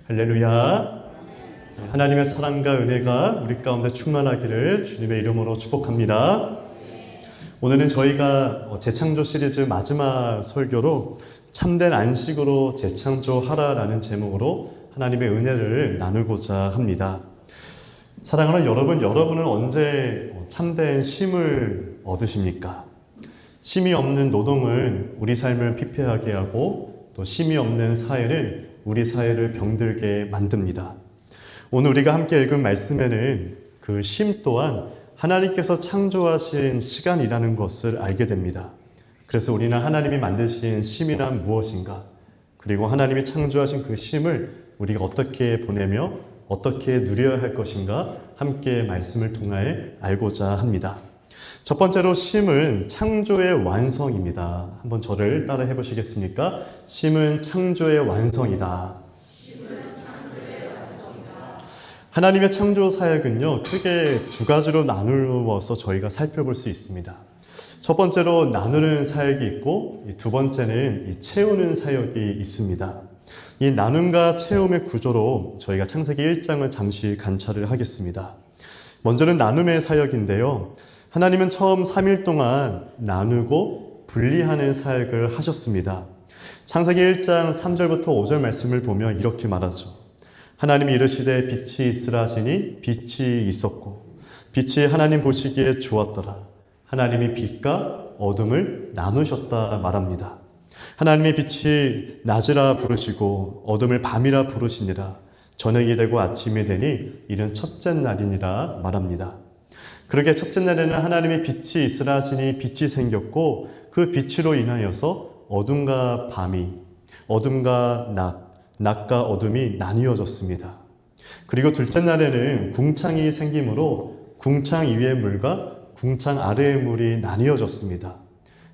할렐루야. 하나님의 사랑과 은혜가 우리 가운데 충만하기를 주님의 이름으로 축복합니다. 오늘은 저희가 재창조 시리즈 마지막 설교로 참된 안식으로 재창조하라라는 제목으로 하나님의 은혜를 나누고자 합니다. 사랑하는 여러분, 여러분은 언제 참된 쉼을 얻으십니까? 쉼이 없는 노동은 우리 삶을 피폐하게 하고 또 쉼이 없는 사회는 우리 사회를 병들게 만듭니다. 오늘 우리가 함께 읽은 말씀에는 그 쉼 또한 하나님께서 창조하신 시간이라는 것을 알게 됩니다. 그래서 우리는 하나님이 만드신 쉼이란 무엇인가, 그리고 하나님이 창조하신 그 쉼을 우리가 어떻게 보내며 어떻게 누려야 할 것인가 함께 말씀을 통하여 알고자 합니다. 첫 번째로 쉼은 창조의 완성입니다. 한번 저를 따라 해보시겠습니까? 쉼은 창조의 완성이다. 하나님의 창조 사역은요, 크게 두 가지로 나누어서 저희가 살펴볼 수 있습니다. 첫 번째로 나누는 사역이 있고, 두 번째는 채우는 사역이 있습니다. 이 나눔과 채움의 구조로 저희가 창세기 1장을 잠시 관찰을 하겠습니다. 먼저는 나눔의 사역인데요. 하나님은 처음 3일 동안 나누고 분리하는 사역을 하셨습니다. 창세기 1장 3절부터 5절 말씀을 보면 이렇게 말하죠. 하나님이 이르시되 빛이 있으라 하시니 빛이 있었고 빛이 하나님 보시기에 좋았더라. 하나님이 빛과 어둠을 나누셨다 말합니다. 하나님이 빛이 낮이라 부르시고 어둠을 밤이라 부르시니라. 저녁이 되고 아침이 되니 이는 첫째 날이니라 말합니다. 그렇게 첫째 날에는 하나님의 빛이 있으라 하시니 빛이 생겼고 그 빛으로 인하여서 어둠과 밤이, 어둠과 낮과 어둠이 나뉘어졌습니다. 그리고 둘째 날에는 궁창이 생기므로 궁창 위의 물과 궁창 아래의 물이 나뉘어졌습니다.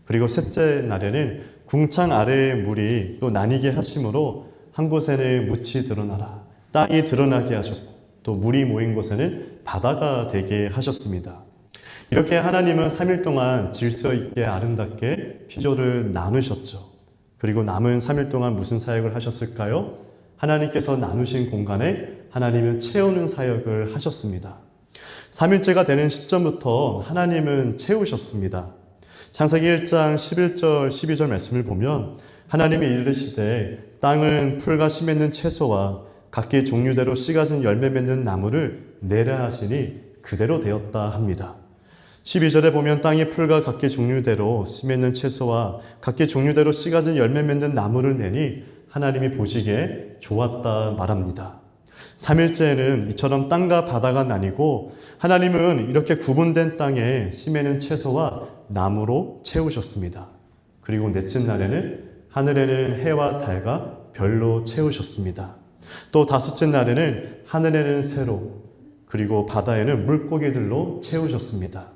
그리고 셋째 날에는 궁창 아래의 물이 또 나뉘게 하심으로 한 곳에는 묻이 드러나라, 땅이 드러나게 하셨고 또 물이 모인 곳에는 바다가 되게 하셨습니다. 이렇게 하나님은 3일 동안 질서 있게 아름답게 피조를 나누셨죠. 그리고 남은 3일 동안 무슨 사역을 하셨을까요? 하나님께서 나누신 공간에 하나님은 채우는 사역을 하셨습니다. 3일째가 되는 시점부터 하나님은 채우셨습니다. 창세기 1장 11절 12절 말씀을 보면 하나님이 이르시되 땅은 풀과 씨 맺는 채소와 각기 종류대로 씨 가진 열매 맺는 나무를 내라 하시니 그대로 되었다 합니다. 12절에 보면 땅이 풀과 각기 종류대로 씨 맺는 채소와 각기 종류대로 씨 가진 열매 맺는 나무를 내니 하나님이 보시기에 좋았다 말합니다. 3일째에는 이처럼 땅과 바다가 나뉘고 하나님은 이렇게 구분된 땅에 씨 맺는 채소와 나무로 채우셨습니다. 그리고 넷째 날에는 하늘에는 해와 달과 별로 채우셨습니다. 또 다섯째 날에는 하늘에는 새로, 그리고 바다에는 물고기들로 채우셨습니다.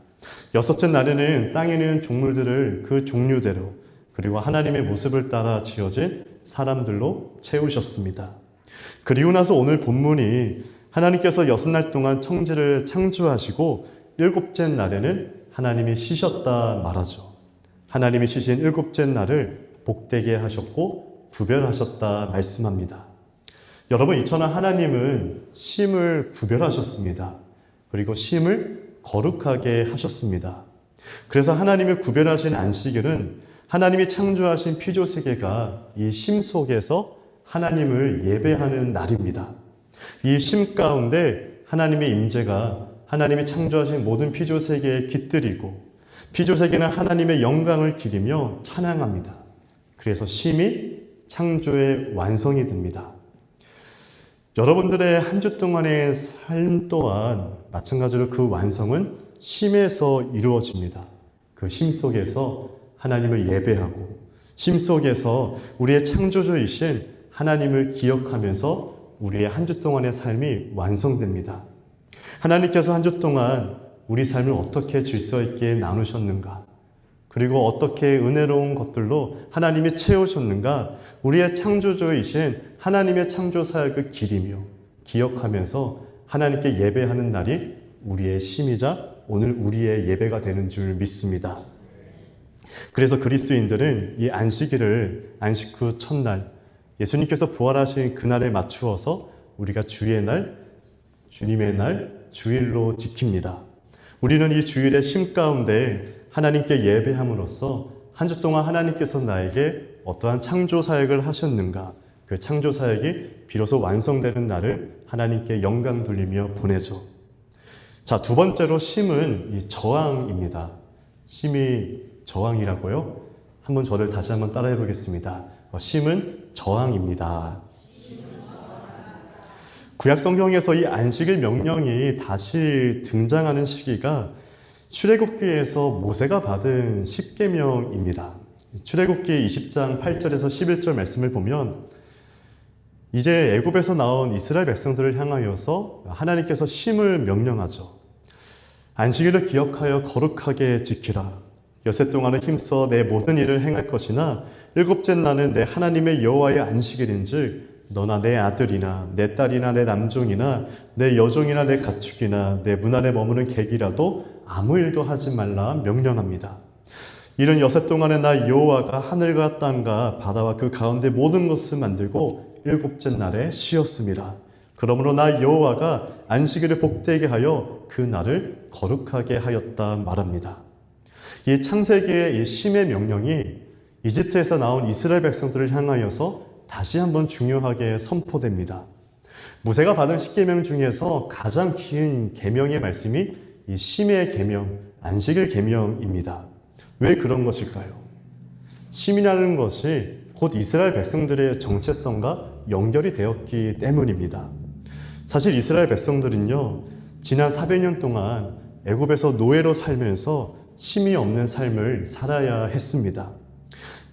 여섯째 날에는 땅에는 동물들을 그 종류대로, 그리고 하나님의 모습을 따라 지어진 사람들로 채우셨습니다. 그리고 나서 오늘 본문이 하나님께서 6날 동안 천지를 창조하시고 7째 날에는 하나님이 쉬셨다 말하죠. 하나님이 쉬신 7째 날을 복되게 하셨고 구별하셨다 말씀합니다. 여러분, 이처럼 하나님은 쉼을 구별하셨습니다. 그리고 쉼을 거룩하게 하셨습니다. 그래서 하나님을 구별하신 안식일은 하나님이 창조하신 피조세계가 이 쉼 속에서 하나님을 예배하는 날입니다. 이 쉼 가운데 하나님의 임재가 하나님이 창조하신 모든 피조세계에 깃들이고 피조세계는 하나님의 영광을 기리며 찬양합니다. 그래서 쉼이 창조의 완성이 됩니다. 여러분들의 한 주 동안의 삶 또한 마찬가지로 그 완성은 쉼에서 이루어집니다. 그 쉼 속에서 하나님을 예배하고 쉼 속에서 우리의 창조주이신 하나님을 기억하면서 우리의 한 주 동안의 삶이 완성됩니다. 하나님께서 한 주 동안 우리 삶을 어떻게 질서 있게 나누셨는가, 그리고 어떻게 은혜로운 것들로 하나님이 채우셨는가, 우리의 창조주이신 하나님의 창조 사역을 기리며 기억하면서 하나님께 예배하는 날이 우리의 쉼이자 오늘 우리의 예배가 되는 줄 믿습니다. 그래서 그리스도인들은 이 안식일을 안식 후 첫날 예수님께서 부활하신 그날에 맞추어서 우리가 주의 날, 주님의 날, 주일로 지킵니다. 우리는 이 주일의 쉼 가운데 하나님께 예배함으로써 한 주 동안 하나님께서 나에게 어떠한 창조 사역을 하셨는가, 그 창조 사역이 비로소 완성되는 날을 하나님께 영광 돌리며 보내죠. 자, 두 번째로 쉼은 이 저항입니다. 쉼이 저항이라고요? 한번 저를 다시 한번 따라해 보겠습니다. 쉼은 저항입니다. 구약 성경에서 이 안식일 명령이 다시 등장하는 시기가 출애굽기에서 모세가 받은 십계명입니다. 출애굽기 20장 8절에서 11절 말씀을 보면 이제 애굽에서 나온 이스라엘 백성들을 향하여서 하나님께서 쉼을 명령하죠. 안식일을 기억하여 거룩하게 지키라. 엿새 동안은 힘써 내 모든 일을 행할 것이나 일곱째 날은 내 하나님의 여호와의 안식일인즉 너나 내 아들이나 내 딸이나 내 남종이나 내 여종이나 내 가축이나 내 문 안에 머무는 객이라도 아무 일도 하지 말라 명령합니다. 이는 엿새 동안에 나 여호와가 하늘과 땅과 바다와 그 가운데 모든 것을 만들고 일곱째 날에 쉬었습니다. 그러므로 나 여호와가 안식일을 복되게 하여 그 날을 거룩하게 하였다 말합니다. 이 창세기의 이 쉼의 명령이 이집트에서 나온 이스라엘 백성들을 향하여서 다시 한번 중요하게 선포됩니다. 모세가 받은 십계명 중에서 가장 긴 계명의 말씀이 이 쉼의 계명, 안식일 계명입니다. 왜 그런 것일까요? 쉼이라는 것이 곧 이스라엘 백성들의 정체성과 연결이 되었기 때문입니다. 사실 이스라엘 백성들은요, 지난 400년 동안 애굽에서 노예로 살면서 쉼이 없는 삶을 살아야 했습니다.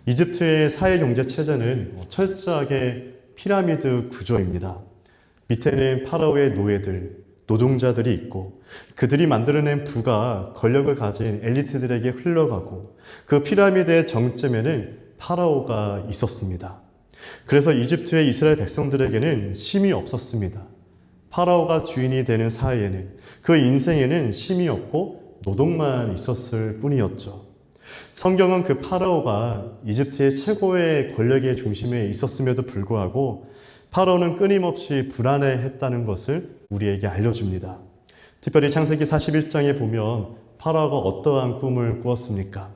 이집트의 사회경제 체제는 철저하게 피라미드 구조입니다. 밑에는 파라오의 노예들, 노동자들이 있고 그들이 만들어낸 부가 권력을 가진 엘리트들에게 흘러가고 그 피라미드의 정점에는 파라오가 있었습니다. 그래서 이집트의 이스라엘 백성들에게는 쉼이 없었습니다. 파라오가 주인이 되는 사이에는 그 인생에는 쉼이 없고 노동만 있었을 뿐이었죠. 성경은 그 파라오가 이집트의 최고의 권력의 중심에 있었음에도 불구하고 파라오는 끊임없이 불안해했다는 것을 우리에게 알려줍니다. 특별히 창세기 41장에 보면 파라오가 어떠한 꿈을 꾸었습니까?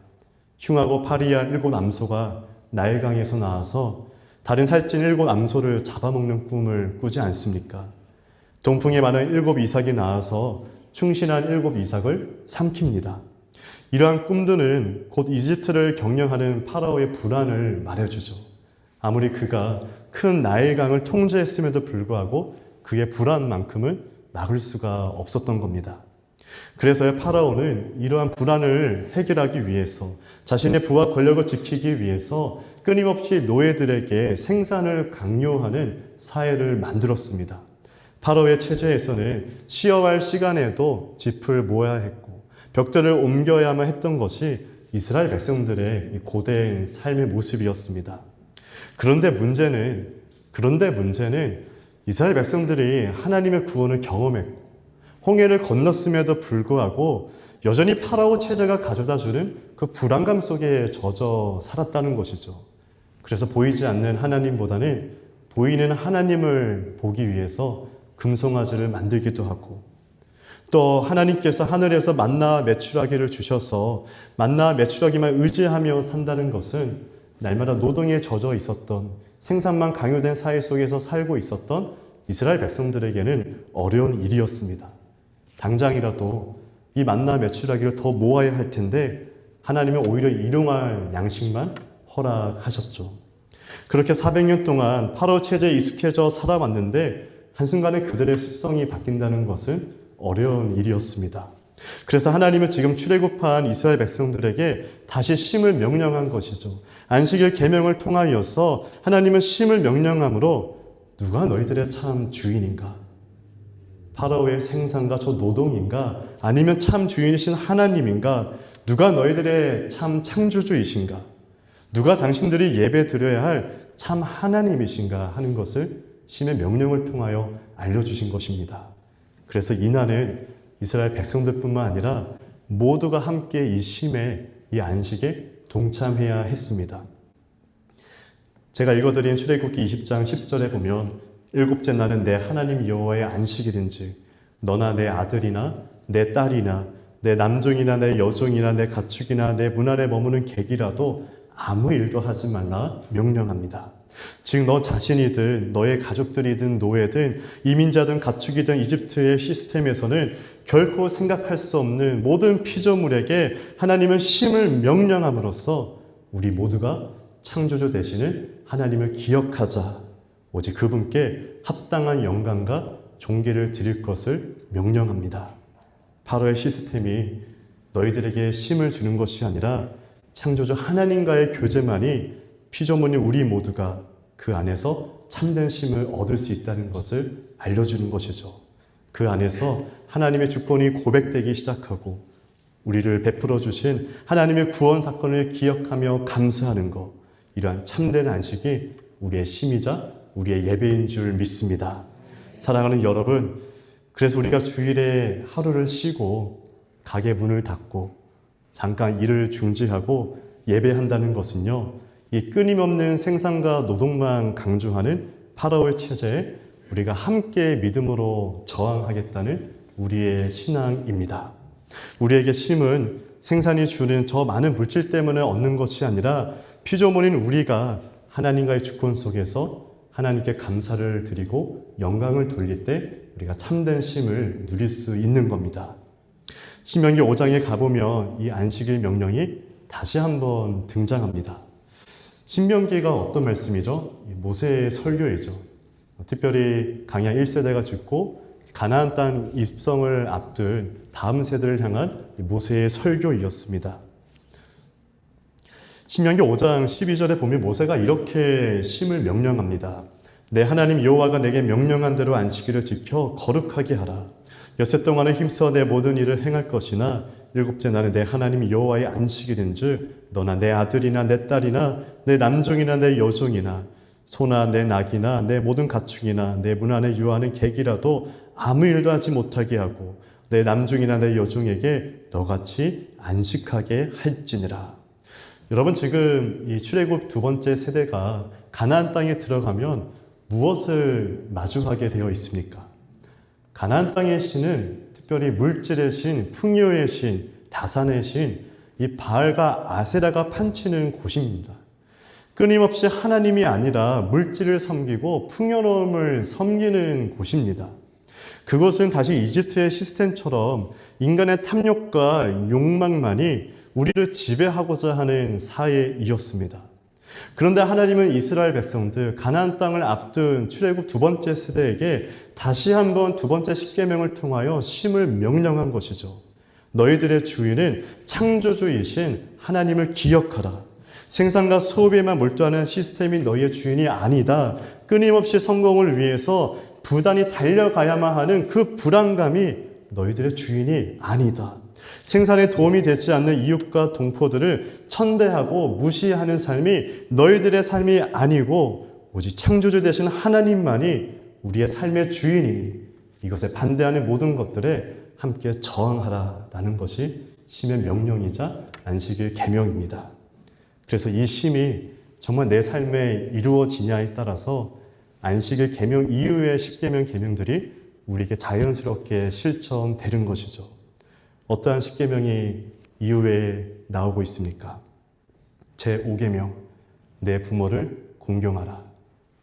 흉하고 파리한 7 암소가 나일강에서 나와서 다른 살찐 7 암소를 잡아먹는 꿈을 꾸지 않습니까? 동풍에 많은 7 이삭이 나와서 충신한 7 이삭을 삼킵니다. 이러한 꿈들은 곧 이집트를 경영하는 파라오의 불안을 말해주죠. 아무리 그가 큰 나일강을 통제했음에도 불구하고 그의 불안만큼은 막을 수가 없었던 겁니다. 그래서 파라오는 이러한 불안을 해결하기 위해서 자신의 부와 권력을 지키기 위해서 끊임없이 노예들에게 생산을 강요하는 사회를 만들었습니다. 파라오의 체제에서는 쉬어야 할 시간에도 짚을 모아야 했고 벽돌을 옮겨야만 했던 것이 이스라엘 백성들의 고된 삶의 모습이었습니다. 그런데 문제는 이스라엘 백성들이 하나님의 구원을 경험했고 홍해를 건넜음에도 불구하고 여전히 파라오 체제가 가져다주는 그 불안감 속에 젖어 살았다는 것이죠. 그래서 보이지 않는 하나님보다는 보이는 하나님을 보기 위해서 금송아지를 만들기도 하고 또 하나님께서 하늘에서 만나 메추라기를 주셔서 만나 메추라기만 의지하며 산다는 것은 날마다 노동에 젖어 있었던 생산만 강요된 사회 속에서 살고 있었던 이스라엘 백성들에게는 어려운 일이었습니다. 당장이라도 이 만나 메추라기를 더 모아야 할 텐데 하나님은 오히려 일용할 양식만 허락하셨죠. 그렇게 400년 동안 파라오 체제에 익숙해져 살아왔는데 한순간에 그들의 습성이 바뀐다는 것은 어려운 일이었습니다. 그래서 하나님은 지금 출애굽한 이스라엘 백성들에게 다시 쉼을 명령한 것이죠. 안식일 계명을 통하여서 하나님은 쉼을 명령함으로 누가 너희들의 참 주인인가? 파라오의 생산과 저 노동인가? 아니면 참 주인이신 하나님인가? 누가 너희들의 참 창조주이신가? 누가 당신들이 예배 드려야 할 참 하나님이신가 하는 것을 쉼의 명령을 통하여 알려주신 것입니다. 그래서 이날은 이스라엘 백성들뿐만 아니라 모두가 함께 이 쉼에, 이 안식에 동참해야 했습니다. 제가 읽어드린 출애굽기 20장 10절에 보면 일곱째 날은 내 하나님 여호와의 안식일인지 너나 내 아들이나 내 딸이나 내 남종이나 내 여종이나 내 가축이나 내 문 안에 머무는 객이라도 아무 일도 하지 말라 명령합니다. 즉 너 자신이든 너의 가족들이든 노예든 이민자든 가축이든 이집트의 시스템에서는 결코 생각할 수 없는 모든 피조물에게 하나님은 쉼을 명령함으로써 우리 모두가 창조주 되시는 하나님을 기억하자, 오직 그분께 합당한 영광과 존귀를 드릴 것을 명령합니다. 바로의 시스템이 너희들에게 쉼을 주는 것이 아니라 창조주 하나님과의 교제만이 피조물인 우리 모두가 그 안에서 참된 쉼을 얻을 수 있다는 것을 알려주는 것이죠. 그 안에서 하나님의 주권이 고백되기 시작하고 우리를 베풀어 주신 하나님의 구원 사건을 기억하며 감사하는 것, 이러한 참된 안식이 우리의 쉼이자 우리의 예배인 줄 믿습니다. 사랑하는 여러분, 그래서 우리가 주일에 하루를 쉬고 가게 문을 닫고 잠깐 일을 중지하고 예배한다는 것은요, 이 끊임없는 생산과 노동만 강조하는 파라오의 체제에 우리가 함께 믿음으로 저항하겠다는 우리의 신앙입니다. 우리에게 쉼은 생산이 주는 저 많은 물질 때문에 얻는 것이 아니라 피조물인 우리가 하나님과의 주권 속에서 하나님께 감사를 드리고 영광을 돌릴 때 우리가 참된 쉼을 누릴 수 있는 겁니다. 신명기 5장에 가보면 이 안식일 명령이 다시 한번 등장합니다. 신명기가 어떤 말씀이죠? 모세의 설교이죠. 특별히 강야 1세대가 죽고 가나안 땅 입성을 앞둔 다음 세대를 향한 모세의 설교이었습니다. 신명기 5장 12절에 보면 모세가 이렇게 쉼을 명령합니다. 내 하나님 여호와가 내게 명령한 대로 안식일을 지켜 거룩하게 하라. 엿새 동안은 힘써 내 모든 일을 행할 것이나 일곱째 날은 내 하나님 여호와의 안식일인즉 너나 내 아들이나 내 딸이나 내 남종이나 내 여종이나 소나 내 낙이나 내 모든 가축이나 내 문 안에 유하는 객이라도 아무 일도 하지 못하게 하고 내 남종이나 내 여종에게 너같이 안식하게 할지니라. 여러분, 지금 이 출애굽 두 번째 세대가 가나안 땅에 들어가면 무엇을 마주하게 되어 있습니까? 가나안 땅의 신은 특별히 물질의 신, 풍요의 신, 다산의 신, 이 바알과 아세라가 판치는 곳입니다. 끊임없이 하나님이 아니라 물질을 섬기고 풍요로움을 섬기는 곳입니다. 그것은 다시 이집트의 시스템처럼 인간의 탐욕과 욕망만이 우리를 지배하고자 하는 사회이었습니다. 그런데 하나님은 이스라엘 백성들, 가나안 땅을 앞둔 출애굽 두 번째 세대에게 다시 한번 두 번째 십계명을 통하여 쉼을 명령한 것이죠. 너희들의 주인은 창조주이신 하나님을 기억하라. 생산과 소비에만 몰두하는 시스템이 너희의 주인이 아니다. 끊임없이 성공을 위해서 부단히 달려가야만 하는 그 불안감이 너희들의 주인이 아니다. 생산에 도움이 되지 않는 이웃과 동포들을 천대하고 무시하는 삶이 너희들의 삶이 아니고 오직 창조주 되신 하나님만이 우리의 삶의 주인이니 이것에 반대하는 모든 것들에 함께 저항하라라는 것이 쉼의 명령이자 안식일 계명입니다. 그래서 이 쉼이 정말 내 삶에 이루어지냐에 따라서 안식일 계명 이후의 십계명 계명들이 우리에게 자연스럽게 실천되는 것이죠. 어떠한 십계명이 이후에 나오고 있습니까? 제5계명, 내 부모를 공경하라.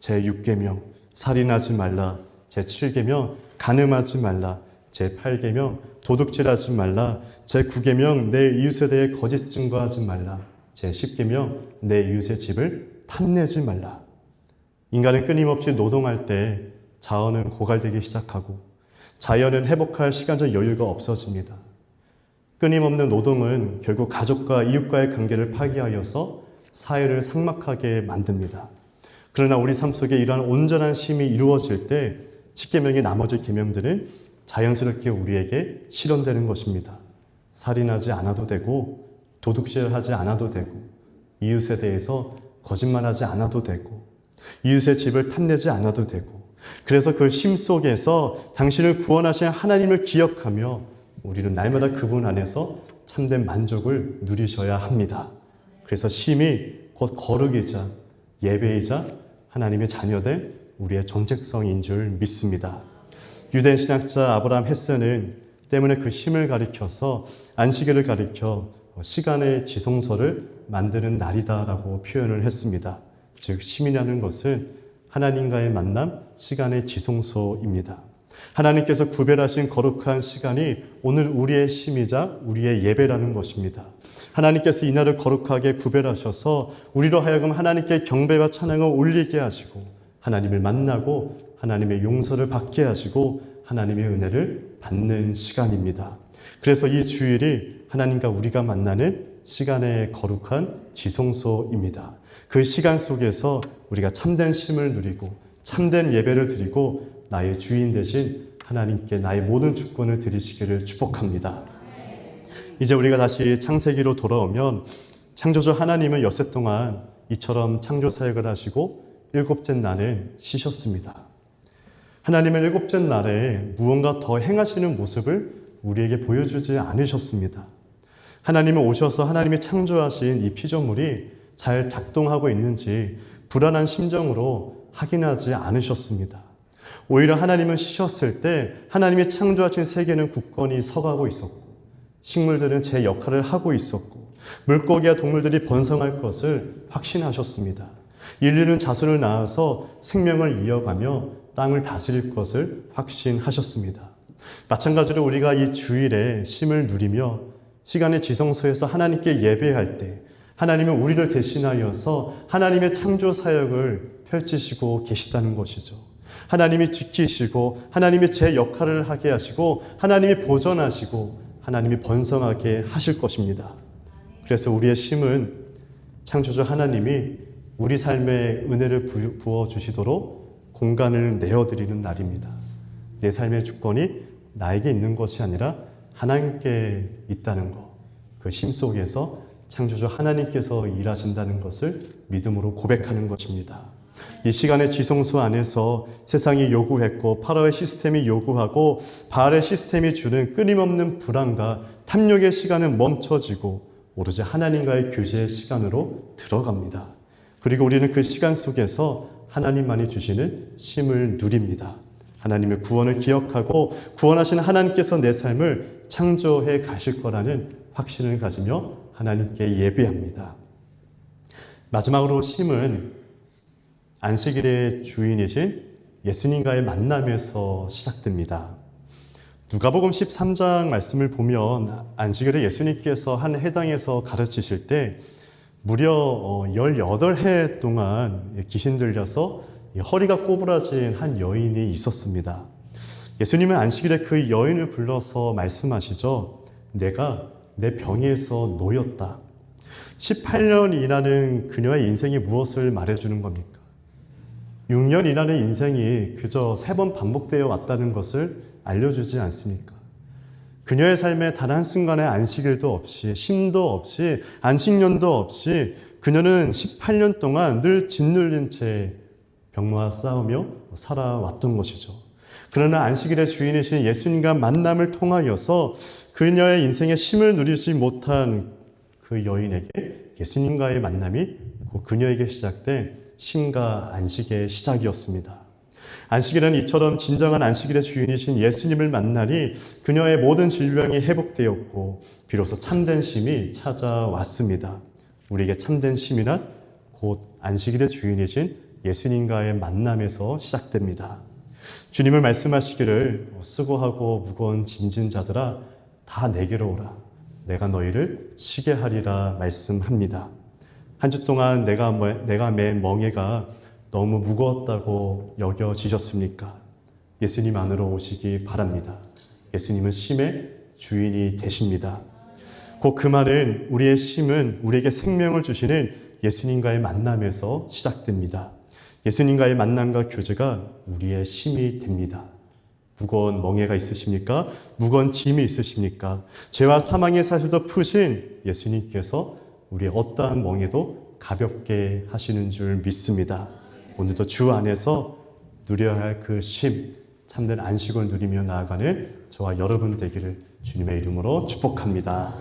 제6계명, 살인하지 말라. 제7계명, 간음하지 말라. 제8계명, 도둑질하지 말라. 제9계명, 내 이웃에 대해 거짓 증거하지 말라. 제10계명, 내 이웃의 집을 탐내지 말라. 인간은 끊임없이 노동할 때 자원은 고갈되기 시작하고 자연은 회복할 시간적 여유가 없어집니다. 끊임없는 노동은 결국 가족과 이웃과의 관계를 파괴하여서 사회를 삭막하게 만듭니다. 그러나 우리 삶 속에 이러한 온전한 쉼이 이루어질 때 십계명의 나머지 계명들은 자연스럽게 우리에게 실현되는 것입니다. 살인하지 않아도 되고 도둑질하지 않아도 되고 이웃에 대해서 거짓말하지 않아도 되고 이웃의 집을 탐내지 않아도 되고 그래서 그 쉼 속에서 당신을 구원하신 하나님을 기억하며 우리는 날마다 그분 안에서 참된 만족을 누리셔야 합니다. 그래서 쉼이 곧 거룩이자 예배이자 하나님의 자녀된 우리의 정체성인 줄 믿습니다. 유대인 신학자 아브라함 헤세는 때문에 그 쉼을 가리켜서 안식일을 가리켜 시간의 지성소를 만드는 날이다라고 표현을 했습니다. 즉 쉼이라는 것은 하나님과의 만남, 시간의 지성소입니다. 하나님께서 구별하신 거룩한 시간이 오늘 우리의 쉼이자 우리의 예배라는 것입니다. 하나님께서 이날을 거룩하게 구별하셔서 우리로 하여금 하나님께 경배와 찬양을 올리게 하시고 하나님을 만나고 하나님의 용서를 받게 하시고 하나님의 은혜를 받는 시간입니다. 그래서 이 주일이 하나님과 우리가 만나는 시간의 거룩한 지성소입니다. 그 시간 속에서 우리가 참된 쉼을 누리고 참된 예배를 드리고 나의 주인 되신 하나님께 나의 모든 주권을 드리시기를 축복합니다. 이제 우리가 다시 창세기로 돌아오면 창조주 하나님은 엿새 동안 이처럼 창조 사역을 하시고 일곱째 날에 쉬셨습니다. 하나님은 일곱째 날에 무언가 더 행하시는 모습을 우리에게 보여주지 않으셨습니다. 하나님은 오셔서 하나님이 창조하신 이 피조물이 잘 작동하고 있는지 불안한 심정으로 확인하지 않으셨습니다. 오히려 하나님은 쉬셨을 때 하나님이 창조하신 세계는 굳건히 서가고 있었고 식물들은 제 역할을 하고 있었고 물고기와 동물들이 번성할 것을 확신하셨습니다. 인류는 자손을 낳아서 생명을 이어가며 땅을 다스릴 것을 확신하셨습니다. 마찬가지로 우리가 이 주일에 쉼을 누리며 시간의 지성소에서 하나님께 예배할 때 하나님은 우리를 대신하여서 하나님의 창조 사역을 펼치시고 계시다는 것이죠. 하나님이 지키시고 하나님이 제 역할을 하게 하시고 하나님이 보존하시고 하나님이 번성하게 하실 것입니다. 그래서 우리의 쉼은 창조주 하나님이 우리 삶에 은혜를 부어주시도록 공간을 내어드리는 날입니다. 내 삶의 주권이 나에게 있는 것이 아니라 하나님께 있다는 것, 그 쉼 속에서 창조주 하나님께서 일하신다는 것을 믿음으로 고백하는 것입니다. 이 시간의 지성소 안에서 세상이 요구했고 파라오의 시스템이 요구하고 바알의 시스템이 주는 끊임없는 불안과 탐욕의 시간은 멈춰지고 오로지 하나님과의 교제의 시간으로 들어갑니다. 그리고 우리는 그 시간 속에서 하나님만이 주시는 쉼을 누립니다. 하나님의 구원을 기억하고 구원하신 하나님께서 내 삶을 창조해 가실 거라는 확신을 가지며 하나님께 예배합니다. 마지막으로 쉼은 안식일의 주인이신 예수님과의 만남에서 시작됩니다. 누가복음 13장 말씀을 보면 안식일에 예수님께서 한 회당에서 가르치실 때 무려 18해 동안 귀신 들려서 허리가 꼬부라진 한 여인이 있었습니다. 예수님은 안식일에 그 여인을 불러서 말씀하시죠. 내가 내 병에서 놓였다. 18년이라는 그녀의 인생이 무엇을 말해주는 겁니까? 6년이라는 인생이 그저 3번 반복되어 왔다는 것을 알려주지 않습니까? 그녀의 삶에 단 한순간의 안식일도 없이 쉼도 없이 안식년도 없이 그녀는 18년 동안 늘 짓눌린 채 병마와 싸우며 살아왔던 것이죠. 그러나 안식일의 주인이신 예수님과 만남을 통하여서 그녀의 인생의 쉼을 누리지 못한 그 여인에게 예수님과의 만남이 그녀에게 시작된 쉼과 안식의 시작이었습니다. 안식일은 이처럼 진정한 안식일의 주인이신 예수님을 만나니 그녀의 모든 질병이 회복되었고 비로소 참된 쉼이 찾아왔습니다. 우리에게 참된 쉼이란 곧 안식일의 주인이신 예수님과의 만남에서 시작됩니다. 주님을 말씀하시기를 수고하고 무거운 짐진 자들아 다 내게로 오라. 내가 너희를 쉬게 하리라 말씀합니다. 한 주 동안 내가 맨 멍에가 너무 무거웠다고 여겨지셨습니까? 예수님 안으로 오시기 바랍니다. 예수님은 쉼의 주인이 되십니다. 곧 그 말은 우리의 쉼은 우리에게 생명을 주시는 예수님과의 만남에서 시작됩니다. 예수님과의 만남과 교제가 우리의 쉼이 됩니다. 무거운 멍에가 있으십니까? 무거운 짐이 있으십니까? 죄와 사망의 사슬도 푸신 예수님께서 우리의 어떠한 멍에도 가볍게 하시는 줄 믿습니다. 오늘도 주 안에서 누려야 할 그 쉼, 참된 안식을 누리며 나아가는 저와 여러분 되기를 주님의 이름으로 축복합니다.